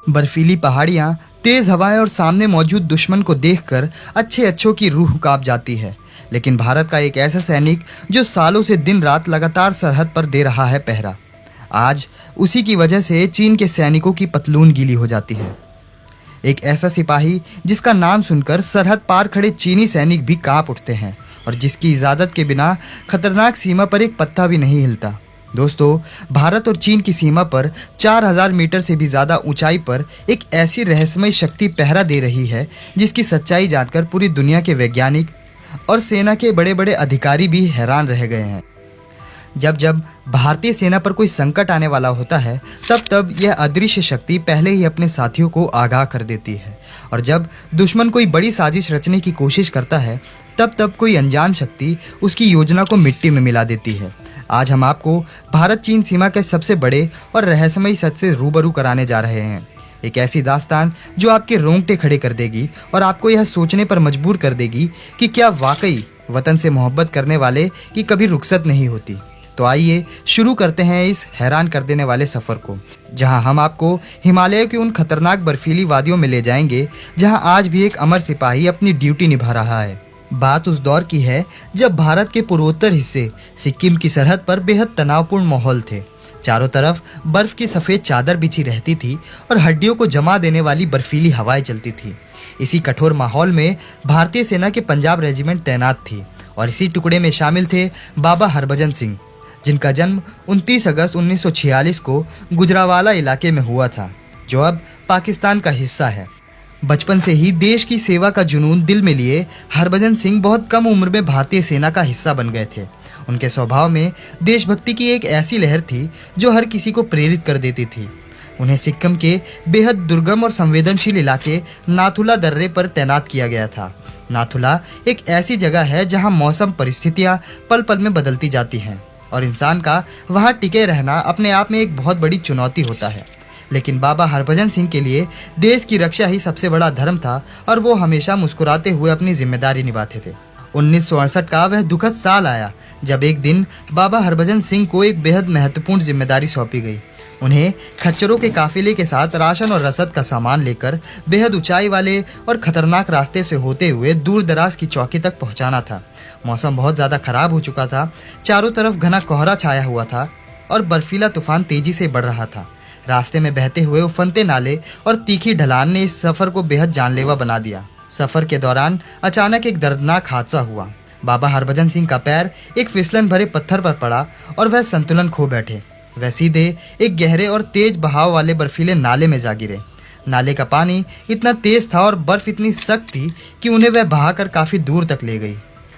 बर्फीली पहाड़ियाँ, तेज हवाएं और सामने मौजूद दुश्मन को देखकर अच्छे अच्छों की रूह कांप जाती है। लेकिन भारत का एक ऐसा सैनिक जो सालों से दिन रात लगातार सरहद पर दे रहा है पहरा, आज उसी की वजह से चीन के सैनिकों की पतलून गीली हो जाती है। एक ऐसा सिपाही जिसका नाम सुनकर सरहद पार खड़े चीनी सैनिक भी कांप उठते हैं और जिसकी इजाज़त के बिना खतरनाक सीमा पर एक पत्ता भी नहीं हिलता। दोस्तों, भारत और चीन की सीमा पर 4000 मीटर से भी ज़्यादा ऊंचाई पर एक ऐसी रहस्यमय शक्ति पहरा दे रही है जिसकी सच्चाई जानकर पूरी दुनिया के वैज्ञानिक और सेना के बड़े बड़े अधिकारी भी हैरान रह गए हैं। जब जब भारतीय सेना पर कोई संकट आने वाला होता है, तब तब यह अदृश्य शक्ति पहले ही अपने साथियों को आगाह कर देती है, और जब दुश्मन कोई बड़ी साजिश रचने की कोशिश करता है, तब तब कोई अनजान शक्ति उसकी योजना को मिट्टी में मिला देती है। आज हम आपको भारत चीन सीमा के सबसे बड़े और रहस्यमय सच से रूबरू कराने जा रहे हैं। एक ऐसी दास्तान जो आपके रोंगटे खड़े कर देगी और आपको यह सोचने पर मजबूर कर देगी कि क्या वाकई वतन से मोहब्बत करने वाले की कभी रुखसत नहीं होती। तो आइए शुरू करते हैं इस हैरान कर देने वाले सफ़र को, जहां हम आपको हिमालय की उन खतरनाक बर्फीली वादियों में ले जाएंगे जहां आज भी एक अमर सिपाही अपनी ड्यूटी निभा रहा है। बात उस दौर की है जब भारत के पूर्वोत्तर हिस्से सिक्किम की सरहद पर बेहद तनावपूर्ण माहौल थे। चारों तरफ बर्फ की सफ़ेद चादर बिछी रहती थी और हड्डियों को जमा देने वाली बर्फीली हवाएं चलती थी। इसी कठोर माहौल में भारतीय सेना के पंजाब रेजिमेंट तैनात थी और इसी टुकड़े में शामिल थे बाबा हरभजन सिंह, जिनका जन्म 29 अगस्त 1946 को गुजरावाला इलाके में हुआ था, जो अब पाकिस्तान का हिस्सा है। बचपन से ही देश की सेवा का जुनून दिल में लिए हरभजन सिंह बहुत कम उम्र में भारतीय सेना का हिस्सा बन गए थे। उनके स्वभाव में देशभक्ति की एक ऐसी लहर थी जो हर किसी को प्रेरित कर देती थी। उन्हें सिक्किम के बेहद दुर्गम और संवेदनशील इलाके नाथुला दर्रे पर तैनात किया गया था। नाथुला एक ऐसी जगह है जहां मौसम परिस्थितियां पल पल में बदलती जाती हैं और इंसान का वहां टिके रहना अपने आप में एक बहुत बड़ी चुनौती होता है। लेकिन बाबा हरभजन सिंह के लिए देश की रक्षा ही सबसे बड़ा धर्म था और वो हमेशा मुस्कुराते हुए अपनी जिम्मेदारी निभाते थे। 1968 का वह दुखद साल आया जब एक दिन बाबा हरभजन सिंह को एक बेहद महत्वपूर्ण जिम्मेदारी सौंपी गई। उन्हें खच्चरों के काफिले के साथ राशन और रसद का सामान लेकर बेहद ऊंचाई वाले और खतरनाक रास्ते से होते हुए दूर दराज की चौकी तक पहुंचाना था। मौसम बहुत ज़्यादा खराब हो चुका था, चारों तरफ घना कोहरा छाया हुआ था और बर्फीला तूफान तेजी से बढ़ रहा था। रास्ते में बहते हुए उफनते नाले और तीखी ढलान ने इस सफ़र को बेहद जानलेवा बना दिया। सफ़र के दौरान अचानक एक दर्दनाक हादसा हुआ। बाबा हरभजन सिंह का पैर एक फिसलन भरे पत्थर पर पड़ा और वह संतुलन खो बैठे। वह सीधे एक गहरे और तेज बहाव वाले बर्फीले नाले में जा गिरे। नाले का पानी इतना तेज था और बर्फ इतनी सख्त थी कि उन्हें वह बहाकर काफ़ी दूर तक ले गई।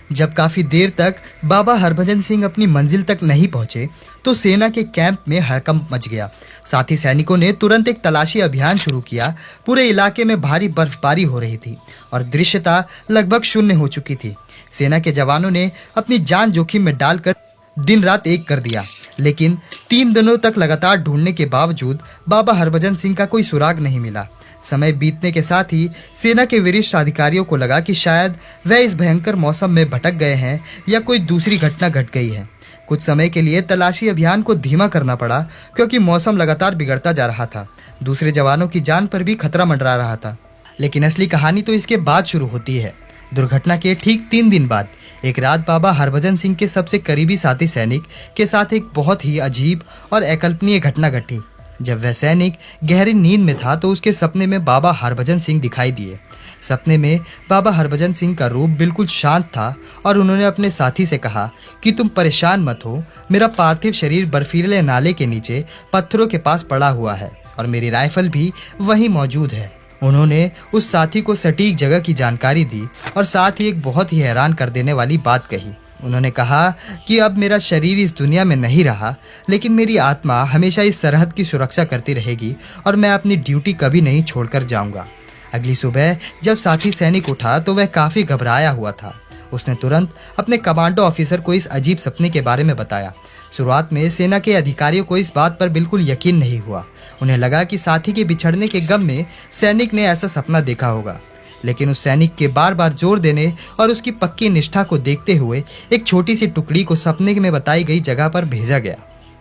जब काफ़ी देर तक बाबा हरभजन सिंह अपनी मंजिल तक नहीं पहुंचे तो सेना के कैंप में हड़कंप मच गया। साथी सैनिकों ने तुरंत एक तलाशी अभियान शुरू किया। पूरे इलाके में भारी बर्फबारी हो रही थी और दृश्यता लगभग शून्य हो चुकी थी। सेना के जवानों ने अपनी जान जोखिम में डालकर दिन रात एक कर दिया, लेकिन 3 दिनों तक लगातार ढूंढने के बावजूद बाबा हरभजन सिंह का कोई सुराग नहीं मिला। समय बीतने के साथ ही सेना के वरिष्ठ अधिकारियों को लगा कि शायद वह इस भयंकर मौसम में भटक गए हैं या कोई दूसरी घटना घट गई है। कुछ समय के लिए तलाशी अभियान को धीमा करना पड़ा क्योंकि मौसम लगातार बिगड़ता जा रहा था। दूसरे जवानों की जान पर भी खतरा मंडरा रहा था। लेकिन असली कहानी तो इसके बाद शुरू होती है। दुर्घटना के ठीक 3 दिन बाद एक रात बाबा हरभजन सिंह के सबसे करीबी साथी सैनिक के साथ एक बहुत ही अजीब और अकल्पनीय घटना घटी। जब वह सैनिक गहरी नींद में था तो उसके सपने में बाबा हरभजन सिंह दिखाई दिए। सपने में बाबा हरभजन सिंह का रूप बिल्कुल शांत था और उन्होंने अपने साथी से कहा कि तुम परेशान मत हो, मेरा पार्थिव शरीर बर्फीले नाले के नीचे पत्थरों के पास पड़ा हुआ है और मेरी राइफल भी वहीं मौजूद है। उन्होंने उस साथी को सटीक जगह की जानकारी दी और साथ ही एक बहुत ही हैरान कर देने वाली बात कही। उन्होंने कहा कि अब मेरा शरीर इस दुनिया में नहीं रहा, लेकिन मेरी आत्मा हमेशा इस सरहद की सुरक्षा करती रहेगी और मैं अपनी ड्यूटी कभी नहीं छोड़कर जाऊंगा। अगली सुबह जब साथी सैनिक उठा तो वह काफ़ी घबराया हुआ था। उसने तुरंत अपने कमांडो ऑफिसर को इस अजीब सपने के बारे में बताया। शुरुआत में सेना के अधिकारियों को इस बात पर बिल्कुल यकीन नहीं हुआ। उन्हें लगा कि साथी के बिछड़ने के गम में सैनिक ने ऐसा सपना देखा होगा, लेकिन उस सैनिक के बार बार जोर देने और उसकी पक्की निष्ठा को देखते हुए एक छोटी सी टुकड़ी को सपने में बताई गई जगह पर भेजा गया।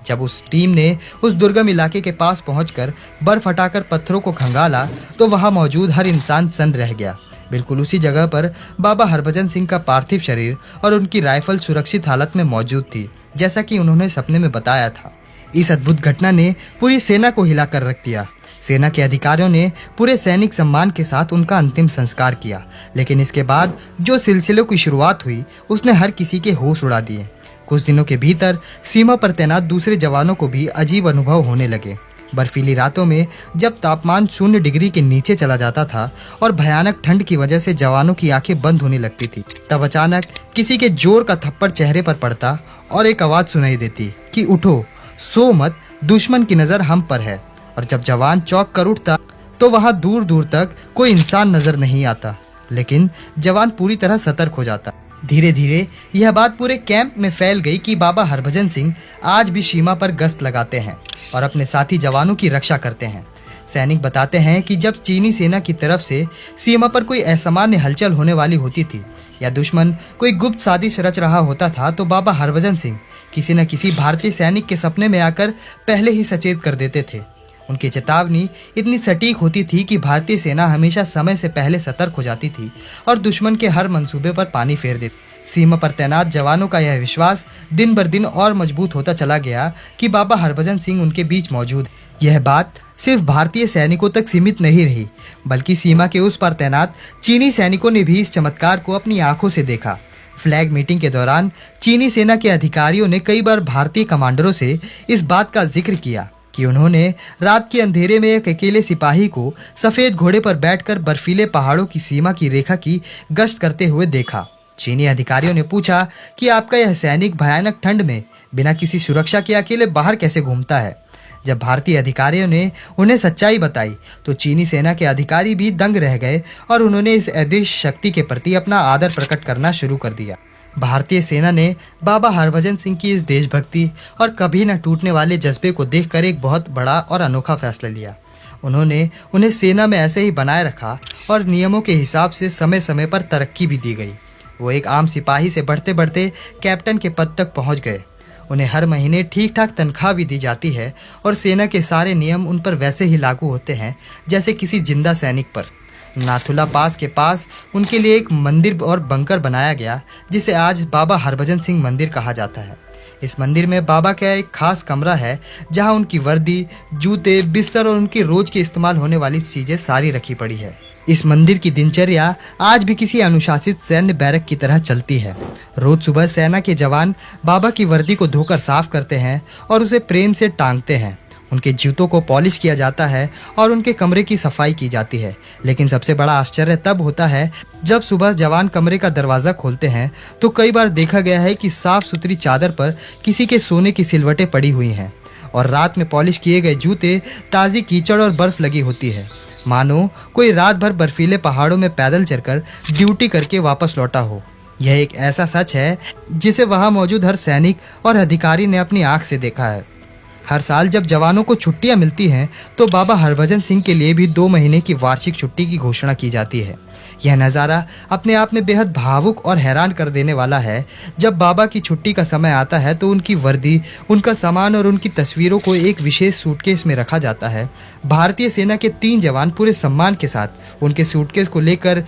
जब उस टीम ने उस दुर्गम इलाके के पास पहुंचकर बर्फ हटाकर पत्थरों को खंगाला तो वहां मौजूद हर इंसान सन्न रह गया। बिल्कुल उसी जगह पर बाबा हरभजन सिंह का पार्थिव शरीर और उनकी राइफल सुरक्षित हालत में मौजूद थी, जैसा कि उन्होंने सपने में बताया था। इस अद्भुत घटना ने पूरी सेना को हिलाकर रख दिया। सेना के अधिकारियों ने पूरे सैनिक सम्मान के साथ उनका अंतिम संस्कार किया, लेकिन इसके बाद जो सिलसिले की शुरुआत हुई उसने हर किसी के होश उड़ा दिए। कुछ दिनों के भीतर सीमा पर तैनात दूसरे जवानों को भी अजीब अनुभव होने लगे। बर्फीली रातों में जब तापमान 0 डिग्री के नीचे चला जाता था और भयानक ठंड की वजह से जवानों की आंखें बंद होने लगती थी, तब अचानक किसी के जोर का थप्पड़ चेहरे पर पड़ता और एक आवाज सुनाई देती कि उठो, सो मत, दुश्मन की नजर हम पर है। और जब जवान चौंक कर उठता तो वहां दूर दूर तक कोई इंसान नजर नहीं आता, लेकिन जवान पूरी तरह सतर्क हो जाता। धीरे धीरे यह बात पूरे कैंप में फैल गई कि बाबा हरभजन सिंह आज भी सीमा पर गश्त लगाते हैं और अपने साथी जवानों की रक्षा करते हैं। सैनिक बताते हैं कि जब चीनी सेना की तरफ से सीमा पर कोई असामान्य हलचल होने वाली होती थी या दुश्मन कोई गुप्त साजिश रच रहा होता था तो बाबा हरभजन सिंह किसी न किसी भारतीय सैनिक के सपने में आकर पहले ही सचेत कर देते थे। उनकी चेतावनी इतनी सटीक होती थी कि भारतीय सेना हमेशा समय से पहले सतर्क हो जाती थी और दुश्मन के हर मंसूबे पर पानी फेर देती। सीमा पर तैनात जवानों का यह विश्वास दिन बर दिन और मजबूत होता चला गया कि बाबा हरभजन सिंह उनके बीच मौजूद है। यह बात सिर्फ भारतीय सैनिकों तक सीमित नहीं रही, बल्कि सीमा के उस पार तैनात चीनी सैनिकों ने भी इस चमत्कार को अपनी आंखों से देखा। फ्लैग मीटिंग के दौरान चीनी सेना के अधिकारियों ने कई बार भारतीय कमांडरों से इस बात का जिक्र किया कि उन्होंने रात के अंधेरे में एक अकेले सिपाही को सफेद घोड़े पर बैठकर बर्फीले पहाड़ों की सीमा की रेखा की गश्त करते हुए देखा। चीनी अधिकारियों ने पूछा कि आपका यह सैनिक भयानक ठंड में बिना किसी सुरक्षा के अकेले बाहर कैसे घूमता है। जब भारतीय अधिकारियों ने उन्हें सच्चाई बताई तो चीनी सेना के अधिकारी भी दंग रह गए और उन्होंने इस अदृश्य शक्ति के प्रति अपना आदर प्रकट करना शुरू कर दिया। भारतीय सेना ने बाबा हरभजन सिंह की इस देशभक्ति और कभी न टूटने वाले जज्बे को देखकर एक बहुत बड़ा और अनोखा फैसला लिया। उन्होंने उन्हें सेना में ऐसे ही बनाए रखा और नियमों के हिसाब से समय समय पर तरक्की भी दी गई। वो एक आम सिपाही से बढ़ते बढ़ते कैप्टन के पद तक पहुंच गए। उन्हें हर महीने ठीक ठाक तनख्वाह भी दी जाती है और सेना के सारे नियम उन पर वैसे ही लागू होते हैं जैसे किसी जिंदा सैनिक पर। नाथुला पास के पास उनके लिए एक मंदिर और बंकर बनाया गया जिसे आज बाबा हरभजन सिंह मंदिर कहा जाता है। इस मंदिर में बाबा का एक खास कमरा है जहां उनकी वर्दी, जूते, बिस्तर और उनकी रोज के इस्तेमाल होने वाली चीजें सारी रखी पड़ी है। इस मंदिर की दिनचर्या आज भी किसी अनुशासित सैन्य बैरक की तरह चलती है। रोज सुबह सेना के जवान बाबा की वर्दी को धोकर साफ करते हैं और उसे प्रेम से टांगते हैं। उनके जूतों को पॉलिश किया जाता है और उनके कमरे की सफाई की जाती है। लेकिन सबसे बड़ा आश्चर्य तब होता है जब सुबह जवान कमरे का दरवाज़ा खोलते हैं तो कई बार देखा गया है कि साफ सुथरी चादर पर किसी के सोने की सिलवटें पड़ी हुई हैं और रात में पॉलिश किए गए जूते ताज़ी कीचड़ और बर्फ लगी होती है, मानो कोई रात भर बर्फीले पहाड़ों में पैदल चलकर ड्यूटी करके वापस लौटा हो। यह एक ऐसा सच है जिसे वहाँ मौजूद हर सैनिक और अधिकारी ने अपनी आँख से देखा है। हर साल जब जवानों को छुट्टियां मिलती हैं तो बाबा हरभजन सिंह के लिए भी 2 महीने की वार्षिक छुट्टी की घोषणा की जाती है। यह नज़ारा अपने आप में बेहद भावुक और हैरान कर देने वाला है। जब बाबा की छुट्टी का समय आता है तो उनकी वर्दी, उनका सामान और उनकी तस्वीरों को एक विशेष सूटकेस में रखा जाता है। भारतीय सेना के 3 जवान पूरे सम्मान के साथ उनके सूटकेस को लेकर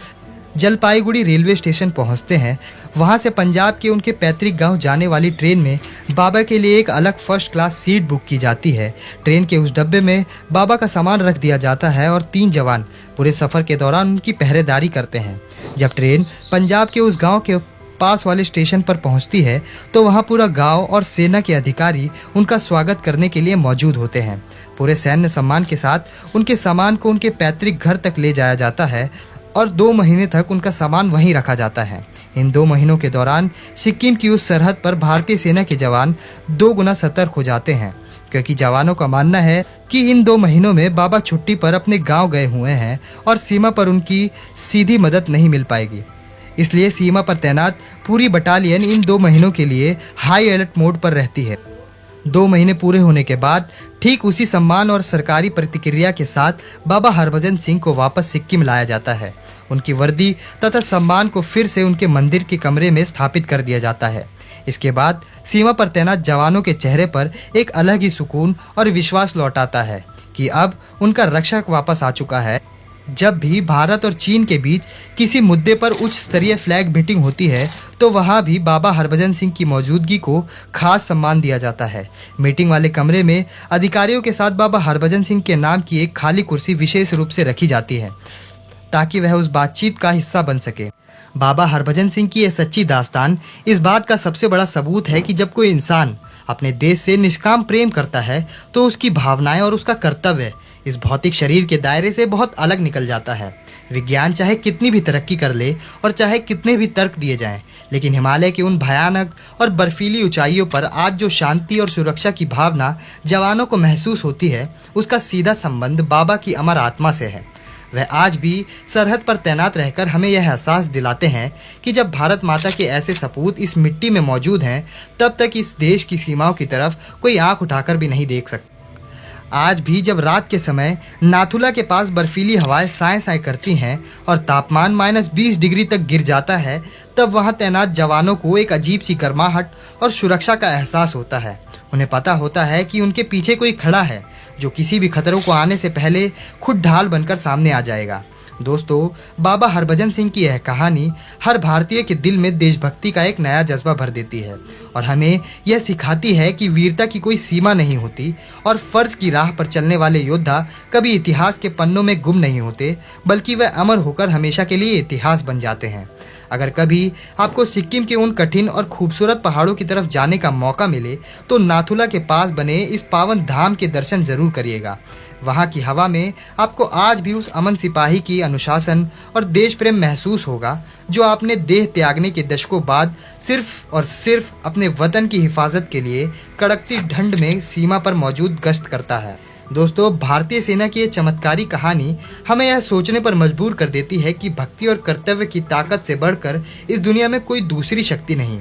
जलपाईगुड़ी रेलवे स्टेशन पहुंचते हैं। वहां से पंजाब के उनके पैतृक गांव जाने वाली ट्रेन में बाबा के लिए एक अलग फर्स्ट क्लास सीट बुक की जाती है। ट्रेन के उस डब्बे में बाबा का सामान रख दिया जाता है और 3 जवान पूरे सफ़र के दौरान उनकी पहरेदारी करते हैं। जब ट्रेन पंजाब के उस गाँव के पास वाले स्टेशन पर पहुंचती है तो वहां पूरा गांव और सेना के अधिकारी उनका स्वागत करने के लिए मौजूद होते हैं। पूरे सैन्य सम्मान के साथ उनके सामान को उनके पैतृक घर तक ले जाया जाता है और 2 महीने तक उनका सामान वहीं रखा जाता है। इन 2 महीनों के दौरान सिक्किम की उस सरहद पर भारतीय सेना के जवान 2 गुना सतर्क हो जाते हैं, क्योंकि जवानों का मानना है कि इन 2 महीनों में बाबा छुट्टी पर अपने गांव गए हुए हैं और सीमा पर उनकी सीधी मदद नहीं मिल पाएगी। इसलिए सीमा पर तैनात पूरी बटालियन इन 2 महीनों के लिए हाई अलर्ट मोड पर रहती है। 2 महीने पूरे होने के बाद ठीक उसी सम्मान और सरकारी प्रतिक्रिया के साथ बाबा हरभजन सिंह को वापस सिक्किम लाया जाता है। उनकी वर्दी तथा सम्मान को फिर से उनके मंदिर के कमरे में स्थापित कर दिया जाता है। इसके बाद सीमा पर तैनात जवानों के चेहरे पर एक अलग ही सुकून और विश्वास लौट आता है कि अब उनका रक्षक वापस आ चुका है। जब भी भारत और चीन के बीच किसी मुद्दे पर उच्च स्तरीय फ्लैग मीटिंग होती है तो वहाँ भी बाबा हरभजन सिंह की मौजूदगी को खास सम्मान दिया जाता है। मीटिंग वाले कमरे में अधिकारियों के साथ बाबा हरभजन सिंह के नाम की एक खाली कुर्सी विशेष रूप से रखी जाती है ताकि वह उस बातचीत का हिस्सा बन सके। बाबा हरभजन सिंह की यह सच्ची दास्तान इस बात का सबसे बड़ा सबूत है कि जब कोई इंसान अपने देश से निष्काम प्रेम करता है तो उसकी भावनाएं और उसका कर्तव्य इस भौतिक शरीर के दायरे से बहुत अलग निकल जाता है। विज्ञान चाहे कितनी भी तरक्की कर ले और चाहे कितने भी तर्क दिए जाएं, लेकिन हिमालय की उन भयानक और बर्फीली ऊंचाइयों पर आज जो शांति और सुरक्षा की भावना जवानों को महसूस होती है, उसका सीधा संबंध बाबा की अमर आत्मा से है। वह आज भी सरहद पर तैनात रहकर हमें यह एहसास दिलाते हैं कि जब भारत माता के ऐसे सपूत इस मिट्टी में मौजूद हैं, तब तक इस देश की सीमाओं की तरफ कोई आंख उठाकर भी नहीं देख सकता। आज भी जब रात के समय नाथुला के पास बर्फीली हवाएं साए साए करती हैं और तापमान -20 डिग्री तक गिर जाता है, तब वहां तैनात जवानों को एक अजीब सी गर्माहट और सुरक्षा का एहसास होता है। उन्हें पता होता है कि उनके पीछे कोई खड़ा है जो किसी भी खतरों को आने से पहले खुद ढाल बनकर सामने आ जाएगा। दोस्तों, बाबा हरभजन सिंह की यह कहानी हर भारतीय के दिल में देशभक्ति का एक नया जज्बा भर देती है और हमें यह सिखाती है कि वीरता की कोई सीमा नहीं होती और फर्ज की राह पर चलने वाले योद्धा कभी इतिहास के पन्नों में गुम नहीं होते, बल्कि वह अमर होकर हमेशा के लिए इतिहास बन जाते हैं। अगर कभी आपको सिक्किम के उन कठिन और खूबसूरत पहाड़ों की तरफ जाने का मौका मिले तो नाथुला के पास बने इस पावन धाम के दर्शन जरूर करिएगा। वहाँ की हवा में आपको आज भी उस अमन सिपाही की अनुशासन और देश प्रेम महसूस होगा जो आपने देह त्यागने के दशकों बाद सिर्फ और सिर्फ अपने वतन की हिफाजत के लिए कड़कती ठंड में सीमा पर मौजूद गश्त करता है। दोस्तों, भारतीय सेना की ये चमत्कारी कहानी हमें यह सोचने पर मजबूर कर देती है कि भक्ति और कर्तव्य की ताकत से बढ़कर इस दुनिया में कोई दूसरी शक्ति नहीं।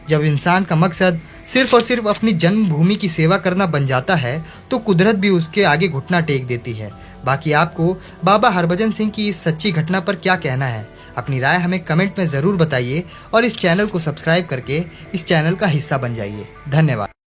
जब इंसान का मकसद सिर्फ और सिर्फ अपनी जन्मभूमि की सेवा करना बन जाता है तो कुदरत भी उसके आगे घुटना टेक देती है। बाकी आपको बाबा हरभजन सिंह की इस सच्ची घटना पर क्या कहना है? अपनी राय हमें कमेंट में ज़रूर बताइए और इस चैनल को सब्सक्राइब करके इस चैनल का हिस्सा बन जाइए। धन्यवाद।